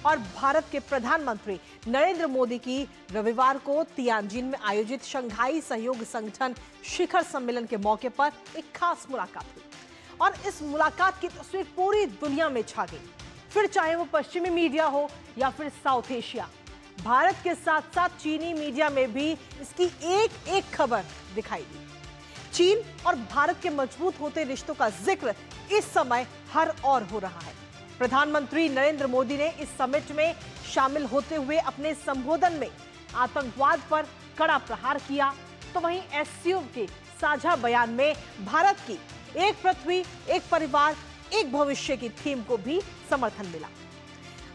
और भारत के प्रधानमंत्री नरेंद्र मोदी की रविवार को तियानजिन में आयोजित शंघाई सहयोग संगठन शिखर सम्मेलन के मौके पर एक खास मुलाकात हुई और इस मुलाकात की तस्वीर पूरी दुनिया में छा गई। फिर चाहे वो पश्चिमी मीडिया हो या फिर साउथ एशिया, भारत के साथ साथ चीनी मीडिया में भी इसकी एक एक खबर दिखाई दी। चीन और भारत के मजबूत होते रिश्तों का जिक्र इस समय हर ओर हो रहा है। प्रधानमंत्री नरेंद्र मोदी ने इस समिट में शामिल होते हुए अपने संबोधन में आतंकवाद पर कड़ा प्रहार किया, तो वहीं एससीओ के साझा बयान में भारत की एक पृथ्वी, एक परिवार, एक भविष्य की थीम को भी समर्थन मिला।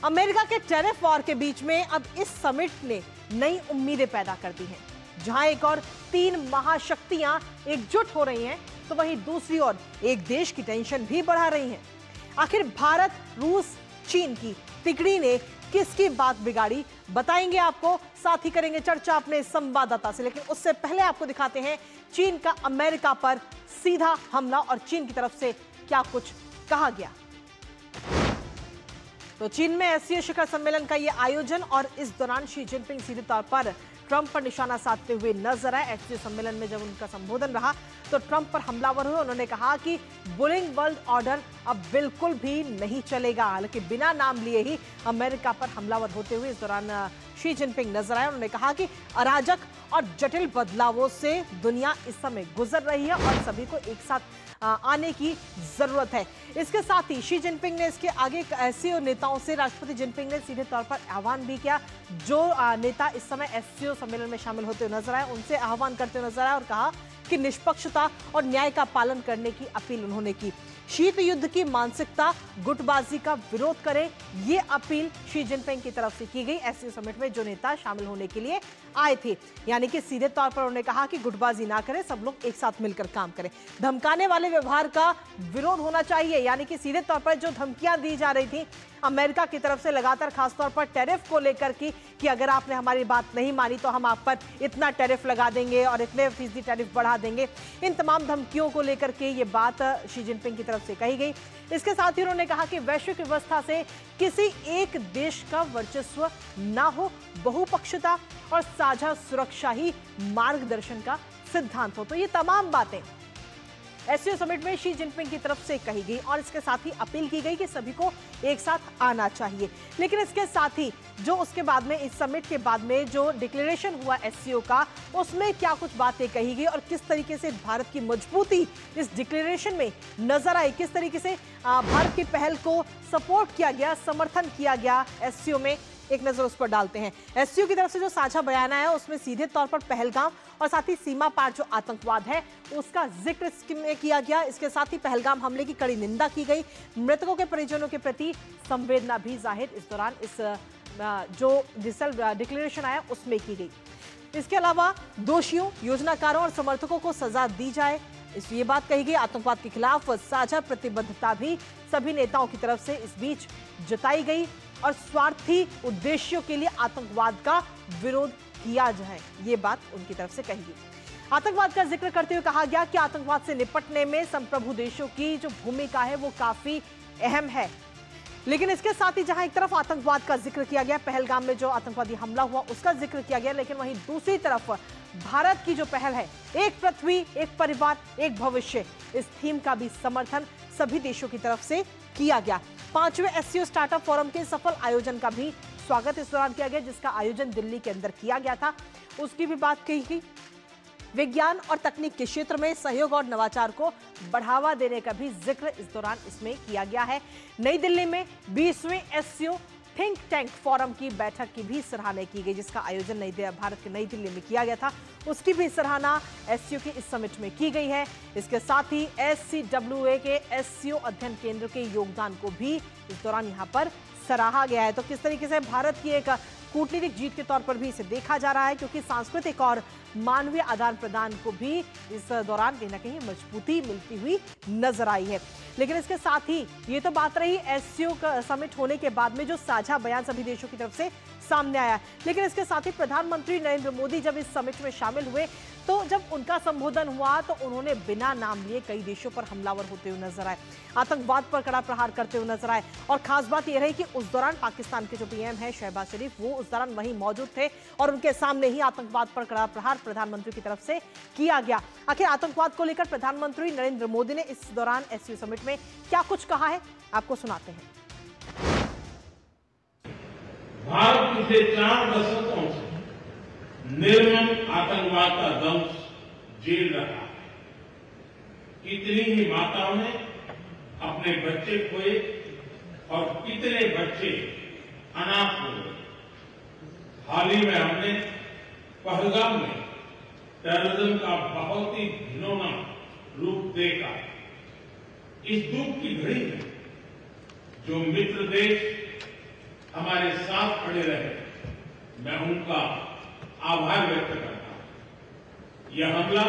अमेरिका के टैरिफ वॉर के बीच में अब इस समिट ने नई उम्मीदें पैदा कर दी हैं। जहां एक और 3 महाशक्तियां एकजुट हो रही हैं, तो वहीं दूसरी ओर एक देश की टेंशन भी बढ़ा रही है। आखिर भारत, रूस, चीन की तिकड़ी ने किसकी बात बिगाड़ी, बताएंगे आपको, साथ ही करेंगे चर्चा अपने संवाददाता से। लेकिन उससे पहले आपको दिखाते हैं चीन का अमेरिका पर सीधा हमला और चीन की तरफ से क्या कुछ कहा गया। तो चीन में एससीओ शिखर सम्मेलन का यह आयोजन और इस दौरान शी जिनपिंग सीधे तौर पर ट्रंप पर निशाना साधते हुए नजर आए। एससीओ सम्मेलन में जब उनका संबोधन रहा तो ट्रंप पर हमलावर हुए। उन्होंने कहा कि बुलिंग वर्ल्ड ऑर्डर अब बिल्कुल भी नहीं चलेगा। हालांकि बिना नाम लिए ही अमेरिका पर हमलावर होते हुए इस दौरान शी जिनपिंग नजर आए। उन्होंने कहा कि अराजक और जटिल बदलावों से दुनिया इस समय गुजर रही है और सभी को एक साथ आने की जरूरत है। इसके साथ ही शी जिनपिंग ने इसके आगे एससीओ नेताओं से राष्ट्रपति जिनपिंग ने सीधे तौर पर आह्वान भी किया। जो नेता इस समय एससीओ सम्मेलन में शामिल होते हुए नजर आए, उनसे आह्वान करते हुए नजर आए और कहा कि निष्पक्षता और न्याय का पालन करने की अपील उन्होंने की। शीत युद्ध की मानसिकता, गुटबाजी का विरोध करें, ये अपील शी जिनपिंग की तरफ से की गई एससीओ समिट में जो नेता शामिल होने के लिए आए थे। यानी कि सीधे तौर पर उन्होंने कहा कि गुटबाजी ना करें, सब लोग एक साथ मिलकर काम करें। धमकाने वाले व्यवहार का विरोध होना चाहिए। यानी कि सीधे तौर पर जो धमकियां दी जा रही थी अमेरिका की तरफ से लगातार, खासतौर पर टैरिफ को लेकर कि अगर आपने हमारी बात नहीं मानी तो हम आप पर इतना टैरिफ लगा देंगे और इतने फीसदी टैरिफ बढ़ा देंगे, इन तमाम धमकियों को लेकर के ये बात शी जिनपिंग की तरफ से कही गई। इसके साथ ही उन्होंने कहा कि वैश्विक व्यवस्था से किसी एक देश का वर्चस्व ना हो, बहुपक्षता और साझा सुरक्षा ही मार्गदर्शन का सिद्धांत हो। तो ये तमाम बातें एससीओ समिट में शी जिनपिंग की तरफ से कही गई और इसके साथ ही अपील की गई कि सभी को एक साथ आना चाहिए। लेकिन इसके साथ ही जो उसके बाद में, इस समिट के बाद में जो डिक्लेरेशन हुआ एससीओ का, उसमें क्या कुछ बातें कही गई और किस तरीके से भारत की मजबूती इस डिक्लेरेशन में नजर आई, किस तरीके से भारत की पहल को सपोर्ट किया गया, समर्थन किया गया एससीओ में, एक नजर उस पर डालते हैं। एससीओ की तरफ से जो साझा बयान आया उसमें सीधे तौर पर पहलगाम और साथ ही सीमा पार जो आतंकवाद है उसका जिक्र इसमें किया गया। इसके साथ ही पहलगाम हमले की कड़ी निंदा की गई। मृतकों के परिजनों के प्रति संवेदना भी जाहिर इस दौरान इस जो डिक्लेरेशन आया उसमें की गई। इसके अलावा दोषियों, योजनाकारों और समर्थकों को सजा दी जाए, ये बात कही गई। आतंकवाद के खिलाफ साझा प्रतिबद्धता भी सभी नेताओं की तरफ से इस बीच जताई गई और स्वार्थी उद्देश्यों के लिए आतंकवाद का विरोध किया जाए, ये बात उनकी तरफ से कही गई। आतंकवाद का जिक्र करते हुए कहा गया कि आतंकवाद से निपटने में संप्रभु देशों की जो भूमिका है वो काफी अहम है। लेकिन इसके साथ ही जहां एक तरफ आतंकवाद का जिक्र किया गया, पहलगाम में जो आतंकवादी हमला हुआ उसका जिक्र किया गया, लेकिन वहीं दूसरी तरफ भारत की जो पहल है, एक पृथ्वी, एक परिवार, एक भविष्य, इस थीम का भी समर्थन सभी देशों की तरफ से किया गया। 5वें एससीओ स्टार्टअप फोरम के सफल आयोजन का भी स्वागत इस दौरान किया गया, जिसका आयोजन दिल्ली के अंदर किया गया था, उसकी भी बात कही गई। विज्ञान और तकनीक के क्षेत्र में सहयोग और नवाचार को बढ़ावा देने का भी जिक्र इस दौरान इसमें किया गया है। नई दिल्ली में 20वें एससीओ थिंक टैंक फोरम की बैठक की भी सराहना की गई, जिसका आयोजन भारत के नई दिल्ली में किया गया था, उसकी भी सराहना एससीओ के इस समिट में की गई है। इसके साथ ही एससीडब्ल्यूए के एससीओ अध्ययन केंद्र के योगदान को भी इस दौरान यहाँ पर सराहा गया है। तो किस तरीके से भारत की एक कूटनीतिक जीत के तौर पर भी इसे देखा जा रहा है, क्योंकि सांस्कृतिक और मानवीय आदान प्रदान को भी इस दौरान कहीं ना कहीं मजबूती मिलती हुई नजर आई है। लेकिन इसके साथ ही ये तो बात रही एससीओ का समिट होने के बाद में जो साझा बयान सभी देशों की तरफ से सामने आया। लेकिन इसके साथ ही प्रधानमंत्री नरेंद्र मोदी जब इस समिट में शामिल हुए तो जब उनका संबोधन हुआ तो उन्होंने बिना नाम लिए कई देशों पर हमलावर होते हुए नजर आए, आतंकवाद पर कड़ा प्रहार करते हुए नजर आए। और खास बात यह रही कि उस दौरान पाकिस्तान के जो पीएम है शहबाज शरीफ, वो उस दौरान वहीं मौजूद थे और उनके सामने ही आतंकवाद पर कड़ा प्रहार प्रधानमंत्री की तरफ से किया गया। आखिर आतंकवाद को लेकर प्रधानमंत्री नरेंद्र मोदी ने इस दौरान एससीओ समिट में क्या कुछ कहा है, आपको सुनाते हैं। भारत पिछले 4 दशकों से निर्मम आतंकवाद का दंश झेल रहा है। कितनी ही माताओं ने अपने बच्चे खोए और कितने बच्चे अनाथ हो गए। हाल ही में हमने पहलगाम में टेररिज्म का बहुत ही घिनौना रूप देखा। इस दुख की घड़ी में जो मित्र देश हमारे साथ खड़े रहे, मैं उनका आभार व्यक्त करता हूं। यह हमला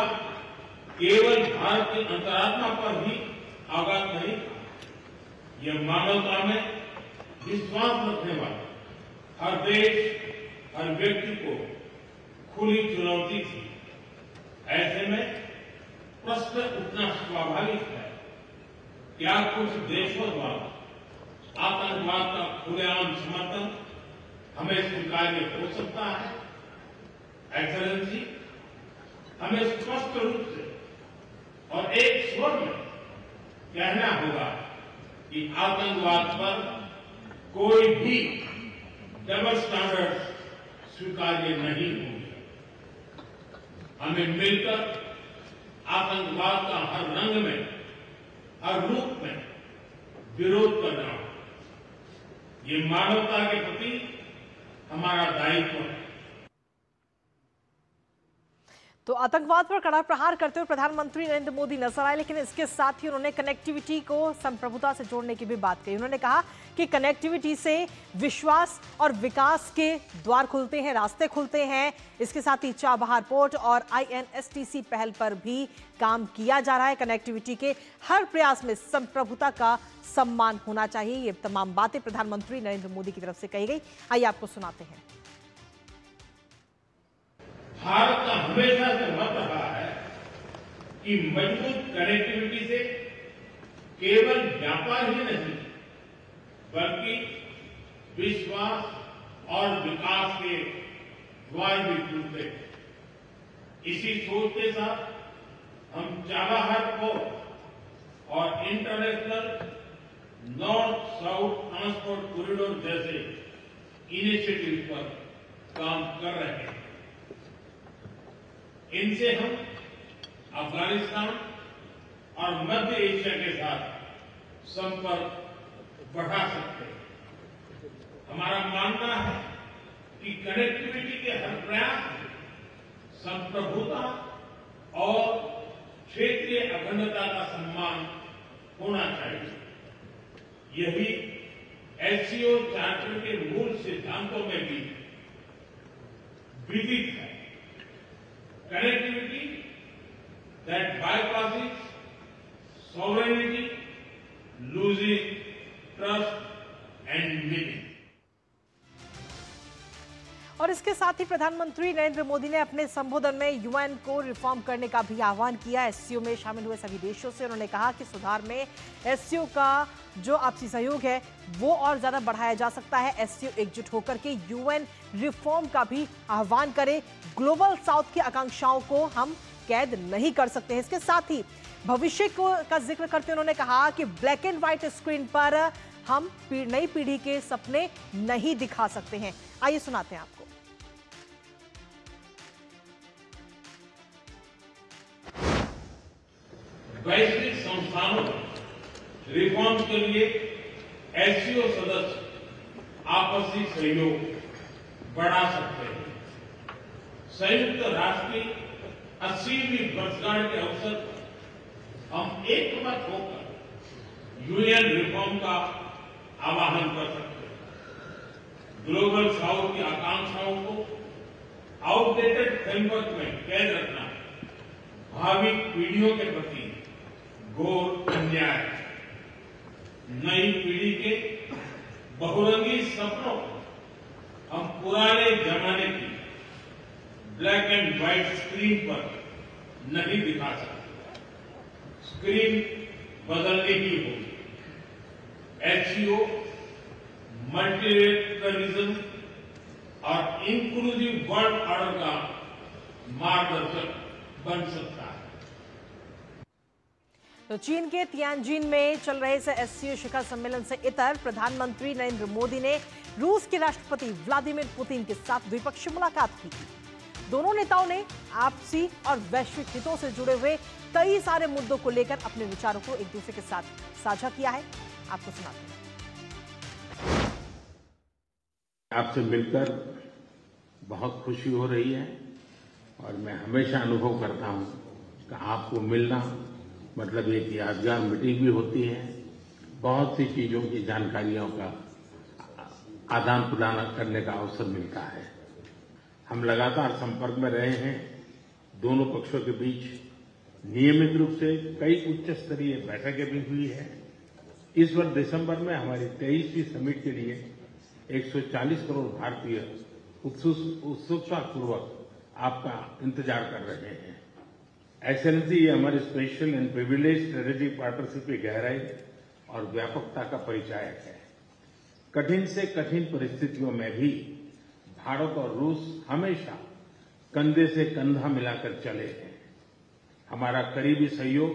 केवल भारत की अंतरात्मा पर ही आघात नहीं था, यह मानवता में विश्वास रखने वाले हर देश, हर व्यक्ति को खुली चुनौती थी। ऐसे में प्रश्न उठना स्वाभाविक है, क्या कुछ देशों द्वारा आतंकवाद का खुलेआम समर्थन हमें स्वीकार्य हो सकता है? एक्सेलेंसी, हमें स्पष्ट रूप से और एक स्वर में कहना होगा कि आतंकवाद पर कोई भी डबल स्टैंडर्ड स्वीकार्य नहीं होंगे। हमें मिलकर आतंकवाद का हर रंग में, हर रूप में विरोध करना होगा। ये मानवता के प्रति हमारा दायित्व है। तो आतंकवाद पर कड़ा प्रहार करते हुए प्रधानमंत्री नरेंद्र मोदी नजर आए, लेकिन इसके साथ ही उन्होंने कनेक्टिविटी को संप्रभुता से जोड़ने की भी बात कही। उन्होंने कहा कि कनेक्टिविटी से विश्वास और विकास के द्वार खुलते हैं, रास्ते खुलते हैं। इसके साथ ही चाबहार पोर्ट और INSTC पहल पर भी काम किया जा रहा है। कनेक्टिविटी के हर प्रयास में संप्रभुता का सम्मान होना चाहिए। ये तमाम बातें प्रधानमंत्री नरेंद्र मोदी की तरफ से कही गई। आइए आपको सुनाते हैं। भारत का हमेशा से मत रहा है कि मजबूत कनेक्टिविटी से केवल व्यापार ही नहीं बल्कि विश्वास और विकास के द्वार भी खुलते हैं। इसी सोच के साथ हम चाबहार पोर्ट और international north south transport corridor जैसे इनिशिएटिव पर काम कर रहे हैं। इनसे हम अफगानिस्तान और मध्य एशिया के साथ संपर्क बढ़ा सकते हैं। हमारा मानना है कि कनेक्टिविटी के हर प्रयास में संप्रभुता और क्षेत्रीय अखंडता का सम्मान होना चाहिए। यही एससीओ चार्टर के मूल सिद्धांतों में भी विदित है। Connectivity that bypasses sovereignty, losing trust and meaning. और इसके साथ ही प्रधानमंत्री नरेंद्र मोदी ने अपने संबोधन में यूएन को रिफॉर्म करने का भी आह्वान किया। एससीओ में शामिल हुए सभी देशों से उन्होंने कहा कि सुधार में एससीओ का जो आपसी सहयोग है वो और ज्यादा बढ़ाया जा सकता है। एससीओ एकजुट होकर के यूएन रिफॉर्म का भी आह्वान करे। ग्लोबल साउथ की आकांक्षाओं को हम कैद नहीं कर सकते हैं। इसके साथ ही भविष्य का जिक्र करते उन्होंने कहा कि ब्लैक एंड व्हाइट स्क्रीन पर हम नई पीढ़ी के सपने नहीं दिखा सकते हैं। आइए सुनाते हैं आपको। वैश्विक संस्थानों रिफॉर्म के लिए एससीओ सदस्य आपसी सहयोग बढ़ा सकते हैं। संयुक्त राष्ट्र की 80वीं वर्षगांठ के अवसर पर हम एकमत होकर यूएन रिफॉर्म का आह्वान कर सकते हैं। ग्लोबल साउथ की आकांक्षाओं को आउटडेटेड फ्रेमवर्क में कैद रखना भावी पीढ़ियों के प्रति घोर अन्याय है। नई पीढ़ी के बहुरंगी सपनों को हम पुराने जमाने की ब्लैक एंड व्हाइट स्क्रीन पर नहीं दिखा सकते। स्क्रीन बदलनी ही होगी। एचसीओ, मल्टीलेटरलिज्म और इंक्लूसिव वर्ल्ड ऑर्डर का मार्गदर्शक बन सकता है। तो चीन के तियानजिन में चल रहे एससीओ शिखर सम्मेलन से इतर प्रधानमंत्री नरेंद्र मोदी ने रूस के राष्ट्रपति व्लादिमीर पुतिन के साथ द्विपक्षीय मुलाकात की। दोनों नेताओं ने आपसी और वैश्विक हितों से जुड़े हुए कई सारे मुद्दों को लेकर अपने विचारों को एक दूसरे के साथ साझा किया है। आपको सुनाते हैं। आपसे मिलकर बहुत खुशी हो रही है और मैं हमेशा अनुभव करता हूं कि आपको मिलना मतलब एक यादगार मीटिंग भी होती है। बहुत सी चीजों की जानकारियों का आदान प्रदान करने का अवसर मिलता है। हम लगातार संपर्क में रहे हैं। दोनों पक्षों के बीच नियमित रूप से कई उच्च स्तरीय बैठकें भी हुई है। इस वर्ष दिसंबर में हमारी 23वीं समिट के लिए 140 करोड़ भारतीय उत्सुकतापूर्वक आपका इंतजार कर रहे हैं। एक्सेलेंसी, ये हमारी special and privilege strategic partnership की गहराई और व्यापकता का परिचायक है। कठिन से कठिन परिस्थितियों में भी भारत और रूस हमेशा कंधे से कंधा मिलाकर चले हैं। हमारा करीबी सहयोग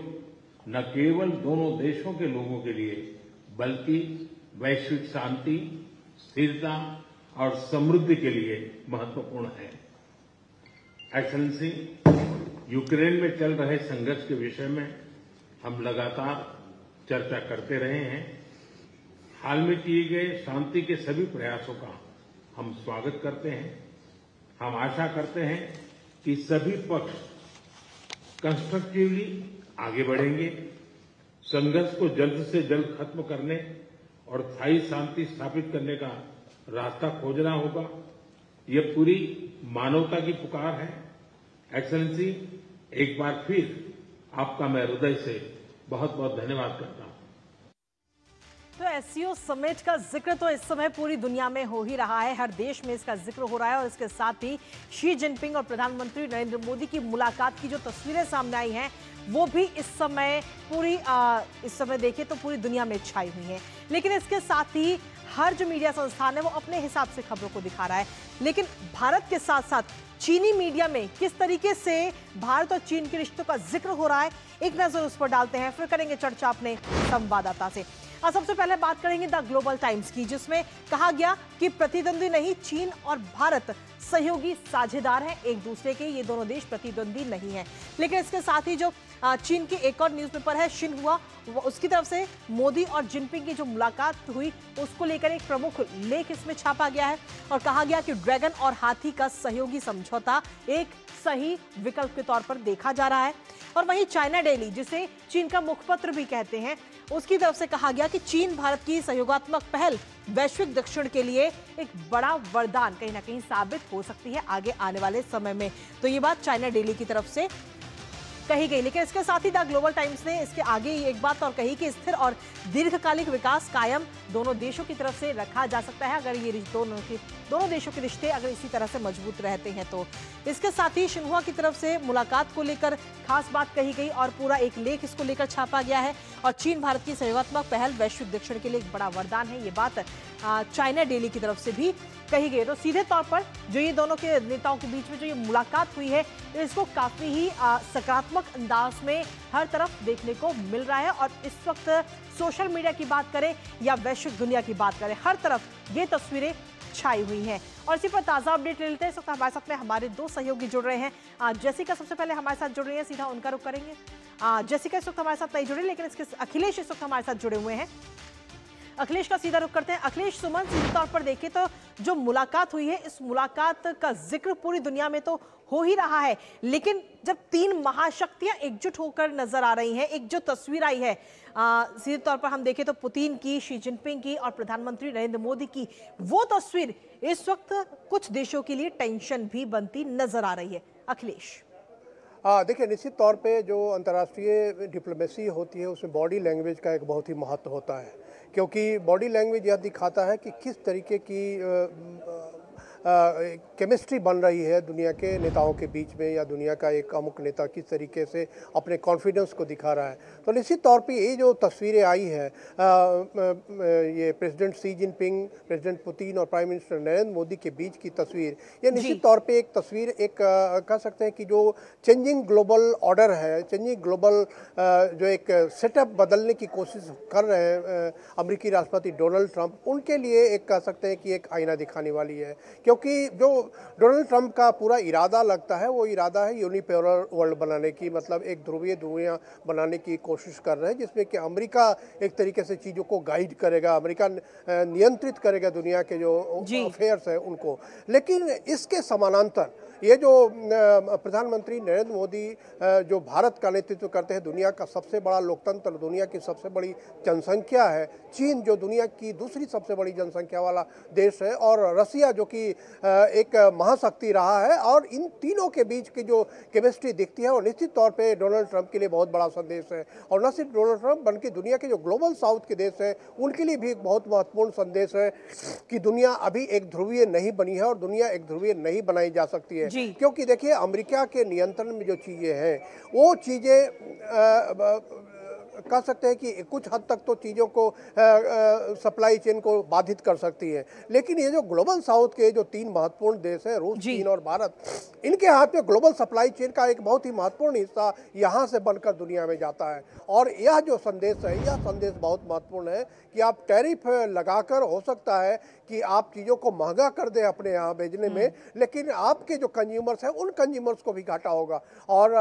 न केवल दोनों देशों के लोगों के लिए बल्कि वैश्विक शांति, स्थिरता और समृद्धि के लिए महत्वपूर्ण है। एक्सेलेंसी, यूक्रेन में चल रहे संघर्ष के विषय में हम लगातार चर्चा करते रहे हैं। हाल में किए गए शांति के सभी प्रयासों का हम स्वागत करते हैं। हम आशा करते हैं कि सभी पक्ष कंस्ट्रक्टिवली आगे बढ़ेंगे। संघर्ष को जल्द से जल्द खत्म करने और स्थायी शांति स्थापित करने का रास्ता खोजना होगा। यह पूरी मानवता की पुकार है। एक्सेलेंसी, एक बार फिर आपका मैं हृदय से बहुत बहुत धन्यवाद करता हूं। तो एससीओ समिट का जिक्र तो इस समय पूरी दुनिया में हो ही रहा है। हर देश में इसका जिक्र हो रहा है और इसके साथ ही शी जिनपिंग और प्रधानमंत्री नरेंद्र मोदी की मुलाकात की जो तस्वीरें सामने आई हैं वो भी इस समय देखें तो पूरी दुनिया में छाई हुई हैं। लेकिन इसके साथ ही हर जो मीडिया संस्थान है वो अपने हिसाब से खबरों को दिखा रहा है। लेकिन भारत के साथ साथ चीनी मीडिया में किस तरीके से भारत और चीन के रिश्तों का जिक्र हो रहा है, एक नजर उस पर डालते हैं, फिर करेंगे चर्चा अपने संवाददाता से। और सबसे पहले बात करेंगे द ग्लोबल टाइम्स की, जिसमें कहा गया कि प्रतिद्वंदी नहीं, चीन और भारत सहयोगी साझेदार हैं एक दूसरे के। ये दोनों देश प्रतिद्वंदी नहीं है। लेकिन इसके साथ ही जो चीन के एक और न्यूज़पेपर है शिन्हुआ, उसकी तरफ से मोदी और जिनपिंग की जो मुलाकात हुई उसको लेकर एक प्रमुख लेख इसमें छापा गया है और कहा गया कि ड्रैगन और हाथी का सहयोगी समझौता एक सही विकल्प के तौर पर देखा जा रहा है। और वहीं चाइना डेली, जिसे चीन का मुखपत्र भी कहते हैं, उसकी तरफ से कहा गया कि चीन भारत की सहयोगात्मक पहल वैश्विक दक्षिण के लिए एक बड़ा वरदान कहीं ना कहीं साबित हो सकती है आगे आने वाले समय में। तो ये बात चाइना डेली की तरफ से कही गई। लेकिन इसके साथ ही द ग्लोबल टाइम्स ने इसके आगे एक बात और कही कि स्थिर और दीर्घकालिक विकास कायम दोनों देशों की तरफ से रखा जा सकता है अगर ये दोनों देशों के रिश्ते अगर इसी तरह से मजबूत रहते हैं तो। इसके साथ ही शिन्हुआ की तरफ से मुलाकात को लेकर खास बात कही गई और पूरा एक लेख इसको लेकर छापा गया है। और चीन भारत की सहयोगात्मक पहल वैश्विक दक्षिण के लिए एक बड़ा वरदान है, ये बात चाइना डेली की तरफ से भी कही गई। तो सीधे तौर पर जो ये दोनों के नेताओं के बीच में जो ये मुलाकात हुई है इसको काफी ही सकारात्मक अंदाज में हर तरफ देखने को मिल रहा है। और इस वक्त सोशल मीडिया की बात करें या वैश्विक दुनिया की बात करें, हर तरफ ये तस्वीरें छाई हुई हैं। और इसी पर ताज़ा अपडेट ले लेते हैं। इस वक्त हमारे साथ में हमारे दो सहयोगी जुड़ रहे हैं। जेसिका सबसे पहले हमारे साथ जुड़ रही है, सीधा उनका रुख करेंगे। जेसिका इस वक्त हमारे साथ नहीं जुड़ी, लेकिन इसके अखिलेश इस वक्त हमारे साथ जुड़े हुए हैं। अखिलेश का सीधा रुख करते हैं। अखिलेश, सुमन, सीधे तौर पर देखें तो जो मुलाकात हुई है, इस मुलाकात का जिक्र पूरी दुनिया में तो हो ही रहा है, लेकिन जब तीन महाशक्तियां एकजुट होकर नजर आ रही हैं, एक जो तस्वीर आई है सीधे तौर पर हम देखें तो पुतिन की, शी जिनपिंग की और प्रधानमंत्री नरेंद्र मोदी की, वो तस्वीर इस वक्त कुछ देशों के लिए टेंशन भी बनती नजर आ रही है। अखिलेश, देखिए, निश्चित तौर पे जो अंतर्राष्ट्रीय डिप्लोमेसी होती है उसमें बॉडी लैंग्वेज का एक बहुत ही महत्व होता है, क्योंकि बॉडी लैंग्वेज यह दिखाता है कि किस तरीके की केमिस्ट्री बन रही है दुनिया के नेताओं के बीच में, या दुनिया का एक अमुक नेता किस तरीके से अपने कॉन्फिडेंस को दिखा रहा है। तो निश्चित तौर पे ये जो तस्वीरें आई है, ये president Xi Jinping, president Putin और प्राइम मिनिस्टर नरेंद्र मोदी के बीच की तस्वीर, ये निश्चित तौर पे एक तस्वीर, एक कह सकते हैं कि जो चेंजिंग ग्लोबल ऑर्डर है, चेंजिंग ग्लोबल जो एक सेटअप बदलने की कोशिश कर रहे हैं अमेरिकी राष्ट्रपति डोनाल्ड ट्रंप, उनके लिए एक कह सकते हैं कि एक आईना दिखाने वाली है। क्योंकि जो डोनाल्ड ट्रंप का पूरा इरादा लगता है, वो इरादा है यूनिपोलर वर्ल्ड बनाने की, मतलब एक ध्रुवीय दुनिया बनाने की कोशिश कर रहे हैं, जिसमें कि अमेरिका एक तरीके से चीज़ों को गाइड करेगा, अमेरिका नियंत्रित करेगा दुनिया के जो अफेयर्स हैं उनको। लेकिन इसके समानांतर ये जो प्रधानमंत्री नरेंद्र मोदी जो भारत का नेतृत्व करते हैं, दुनिया का सबसे बड़ा लोकतंत्र, दुनिया की सबसे बड़ी जनसंख्या है, चीन जो दुनिया की दूसरी सबसे बड़ी जनसंख्या वाला देश है, और रसिया जो कि एक महाशक्ति रहा है, और इन तीनों के बीच की जो केमिस्ट्री दिखती है वो निश्चित तौर पे डोनाल्ड ट्रंप के लिए बहुत बड़ा संदेश है। और न सिर्फ डोनाल्ड ट्रंप बल्कि दुनिया के जो ग्लोबल साउथ के देश हैं उनके लिए भी एक बहुत महत्वपूर्ण संदेश है कि दुनिया अभी एक ध्रुवीय नहीं बनी है और दुनिया एक ध्रुवीय नहीं बनाई जा सकती है। क्योंकि देखिए, अमेरिका के नियंत्रण में जो चीज़ें हैं वो चीज़ें कह सकते हैं कि कुछ हद तक तो चीज़ों को सप्लाई चेन को बाधित कर सकती है, लेकिन ये जो ग्लोबल साउथ के जो तीन महत्वपूर्ण देश हैं, रूस, चीन और भारत, इनके हाथ में ग्लोबल सप्लाई चेन का एक बहुत ही महत्वपूर्ण हिस्सा यहाँ से बनकर दुनिया में जाता है। और यह जो संदेश है, यह संदेश बहुत महत्वपूर्ण है कि आप टैरिफ लगाकर हो सकता है कि आप चीज़ों को महंगा कर दें अपने यहाँ भेजने में, लेकिन आपके जो कंज्यूमर्स हैं उन कंज्यूमर्स को भी घाटा होगा। और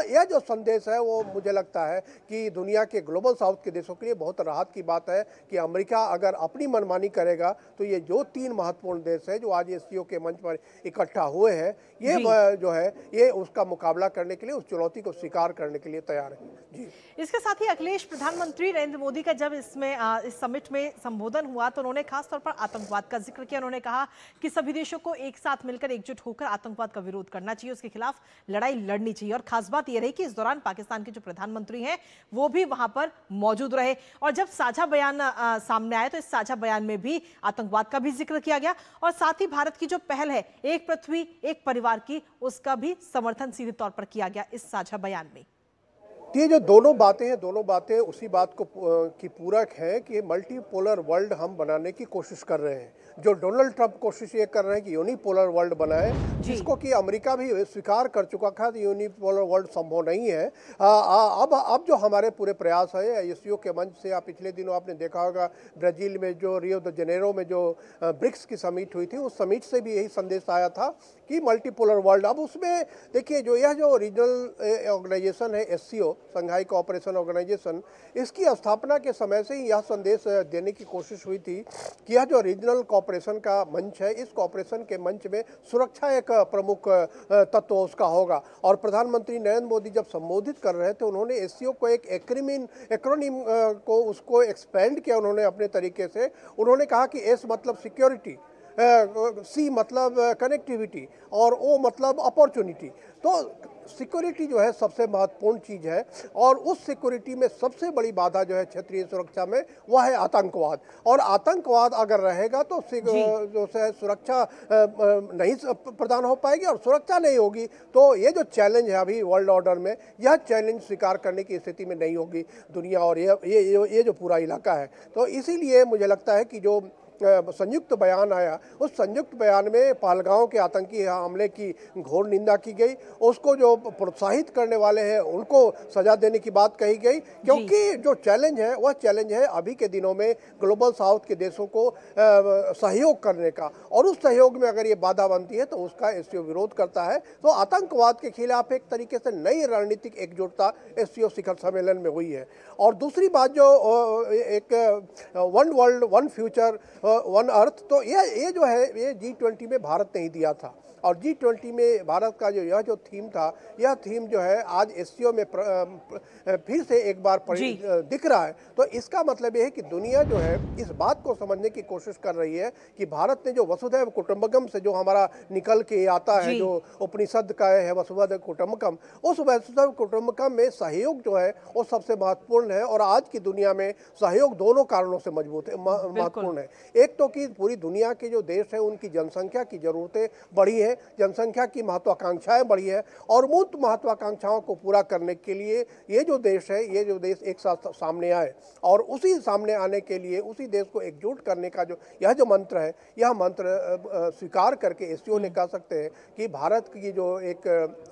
यह जो संदेश है वो मुझे लगता है कि दुनिया के ग्लोबल साउथ के देशों के लिए बहुत राहत की बात है कि अमेरिका अगर अपनी मनमानी करेगा तो ये जो तीन महत्वपूर्ण देश है जो आज एससीओ के मंच पर इकट्ठा हुए हैं, ये जो है ये उसका मुकाबला करने के लिए, उस चुनौती को स्वीकार करने के लिए तैयार है। जी, इसके साथ ही अखिलेश, प्रधानमंत्री नरेंद्र मोदी का जब इस समिट में संबोधन हुआ तो उन्होंने खासतौर पर आतंकवाद का जिक्र किया। उन्होंने कहा कि सभी देशों को एक साथ मिलकर, एकजुट होकर आतंकवाद का विरोध करना चाहिए, उसके खिलाफ लड़ाई लड़नी चाहिए। और खास बात यह रही कि इस दौरान पाकिस्तान के जो प्रधानमंत्री हैं वो भी वहां पर मौजूद रहे। और जब साझा बयान सामने आया तो इस साझा बयान में भी आतंकवाद का भी जिक्र किया गया, और साथ ही भारत की जो पहल है एक पृथ्वी एक परिवार की, उसका भी समर्थन सीधे तौर पर किया गया इस साझा बयान में। ये जो दोनों बातें हैं, दोनों बातें उसी बात को की पूरक है कि मल्टीपोलर वर्ल्ड हम बनाने की कोशिश कर रहे हैं। जो डोनाल्ड ट्रंप कोशिश ये कर रहे हैं कि यूनिपोलर वर्ल्ड बनाए, जिसको कि अमेरिका भी स्वीकार कर चुका था कि यूनिपोलर वर्ल्ड संभव नहीं है। अब जो हमारे पूरे प्रयास है एससीओ के मंच से, आप पिछले दिनों आपने देखा होगा ब्राजील में जो रियो द जेनेरो में जो ब्रिक्स की समिट हुई थी, उस समिट से भी यही संदेश आया था कि मल्टीपोलर वर्ल्ड। अब उसमें देखिए, यह जो रीजनल ऑर्गेनाइजेशन है एससीओ, संघाई कोऑपरेशन ऑर्गेनाइजेशन, इसकी स्थापना के समय से ही यह संदेश देने की कोशिश हुई थी कि यह जो रीजनल कोऑपरेशन का मंच है, इस कोऑपरेशन के मंच में सुरक्षा एक प्रमुख तत्व उसका होगा। और प्रधानमंत्री नरेंद्र मोदी जब संबोधित कर रहे थे, उन्होंने एससीओ को एक एक्रोनिम को उसको एक्सपेंड किया उन्होंने अपने तरीके से। उन्होंने कहा कि एस मतलब सिक्योरिटी, सी मतलब कनेक्टिविटी, और ओ मतलब अपॉर्चुनिटी। तो सिक्योरिटी जो है सबसे महत्वपूर्ण चीज़ है, और उस सिक्योरिटी में सबसे बड़ी बाधा जो है क्षेत्रीय सुरक्षा में, वह है आतंकवाद। और आतंकवाद अगर रहेगा तो जो है सुरक्षा नहीं प्रदान हो पाएगी, और सुरक्षा नहीं होगी तो ये जो चैलेंज है अभी वर्ल्ड ऑर्डर में, यह चैलेंज स्वीकार करने की स्थिति में नहीं होगी दुनिया और ये जो पूरा इलाका है। तो इसीलिए मुझे लगता है कि जो संयुक्त बयान आया, उस संयुक्त बयान में पहलगांव के आतंकी हमले की घोर निंदा की गई। उसको जो प्रोत्साहित करने वाले हैं उनको सजा देने की बात कही गई, क्योंकि जो चैलेंज है वह चैलेंज है अभी के दिनों में ग्लोबल साउथ के देशों को सहयोग करने का, और उस सहयोग में अगर ये बाधा बनती है तो उसका एससीओ विरोध करता है। तो आतंकवाद के खिलाफ एक तरीके से नई रणनीतिक एकजुटता एससीओ शिखर सम्मेलन में हुई है। और दूसरी बात जो एक one world one future one earth, तो ये जो है ये G20 में भारत ने ही दिया था, और G20 में भारत का यह जो थीम था, यह थीम जो है आज एससीओ में फिर से एक बार दिख रहा है। तो इसका मतलब यह है कि दुनिया जो है इस बात को समझने की कोशिश कर रही है कि भारत ने जो वसुधैव कुटुंबकम से जो हमारा निकल के आता है, जो उपनिषद का है वसुधैव कुटुंबकम, उस वसुधैव कुटुंबकम में सहयोग जो है वो सबसे महत्वपूर्ण है। और आज की दुनिया में सहयोग दोनों कारणों से महत्वपूर्ण है। एक तो कि पूरी दुनिया के जो देश है उनकी जनसंख्या की जरूरतें बढ़ी है, जनसंख्या की महत्वाकांक्षाएं बढ़ी है, और मूल महत्वाकांक्षाओं को पूरा करने के लिए ये जो देश है, ये जो देश एक साथ सामने आए, और उसी सामने आने के लिए उसी देश को एकजुट करने का जो यह जो मंत्र है, यह मंत्र स्वीकार करके एससीओ ने कह सकते हैं कि भारत की जो एक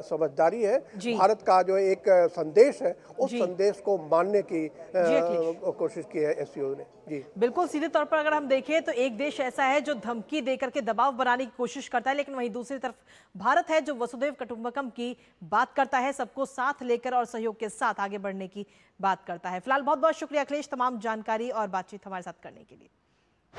समझदारी है, भारत का जो एक संदेश है, उस संदेश को मानने की कोशिश की है एससीओ ने। जी बिल्कुल, सीधे तौर पर अगर हम देखें तो एक देश ऐसा है जो धमकी देकर के दबाव बनाने की कोशिश करता है, लेकिन वहीं दूसरी तरफ भारत है जो वसुधैव कुटुंबकम की बात करता है, सबको साथ लेकर और सहयोग के साथ आगे बढ़ने की बात करता है। फिलहाल बहुत बहुत शुक्रिया अखिलेश, तमाम जानकारी और बातचीत हमारे साथ करने के लिए।